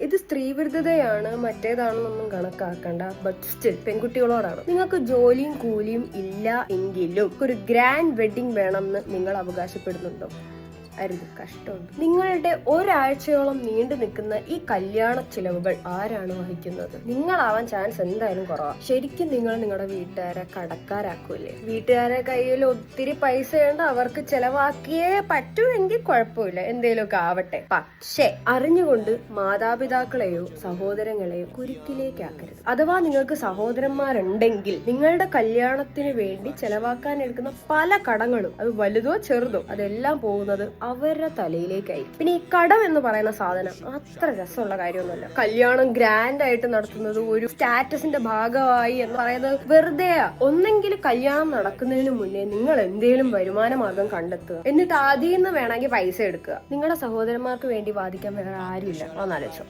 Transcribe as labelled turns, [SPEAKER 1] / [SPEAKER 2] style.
[SPEAKER 1] ഇത് സ്ത്രീവിരുദ്ധതയാണ് മറ്റേതാണെന്നൊന്നും കണക്കാക്കണ്ട. But still പെൺകുട്ടികളോടാണ്. നിങ്ങൾക്ക് ജോലിയും കൂലിയും ഇല്ല എങ്കിലും ഒരു ഗ്രാൻഡ് വെഡിങ് വേണമെന്ന് നിങ്ങൾ അവകാശപ്പെടുന്നുണ്ടോ? അരുത്, കഷ്ടമുണ്ട്. നിങ്ങളുടെ ഒരാഴ്ചയോളം നീണ്ടു നിൽക്കുന്ന ഈ കല്യാണ ചിലവുകൾ ആരാണ് വഹിക്കുന്നത്? നിങ്ങളാവാൻ ചാൻസ് എന്തായാലും കുറവാണ്. ശരിക്കും നിങ്ങൾ നിങ്ങളുടെ വീട്ടുകാരെ കടക്കാരാക്കൂലേ? വീട്ടുകാരെ കയ്യിൽ ഒത്തിരി പൈസ ഉണ്ട്, അവർക്ക് ചെലവാക്കിയേ പറ്റുമെങ്കിൽ കുഴപ്പമില്ല, എന്തേലുമൊക്കെ ആവട്ടെ. പക്ഷേ അറിഞ്ഞുകൊണ്ട് മാതാപിതാക്കളെയോ സഹോദരങ്ങളെയോ കുരുക്കിലേക്കാക്കരുത്. അഥവാ നിങ്ങൾക്ക് സഹോദരന്മാരുണ്ടെങ്കിൽ നിങ്ങളുടെ കല്യാണത്തിന് വേണ്ടി ചെലവാക്കാൻ എടുക്കുന്ന പല കടങ്ങളും, അത് വലുതോ ചെറുതോ, അതെല്ലാം പോകുന്നത് അവരുടെ തലയിലേക്കായിരിക്കും. പിന്നെ ഈ കടം എന്ന് പറയുന്ന സാധനം അത്ര രസമുള്ള കാര്യമൊന്നുമല്ല. കല്യാണം ഗ്രാൻഡ് ആയിട്ട് നടത്തുന്നത് ഒരു സ്റ്റാറ്റസിന്റെ ഭാഗമായി എന്ന് പറയുന്നത് വെറുതെയാ. ഒന്നെങ്കിൽ കല്യാണം നടക്കുന്നതിന് മുന്നേ നിങ്ങൾ എന്തേലും വരുമാന മാർഗം കണ്ടെത്തുക, എന്നിട്ട് ആദ്യം നിന്ന് വേണമെങ്കിൽ പൈസ എടുക്കുക. നിങ്ങളുടെ സഹോദരന്മാർക്ക് വേണ്ടി വാദിക്കാൻ വേറെ ആരുമില്ല. ഒന്നാലോചിച്ചോ.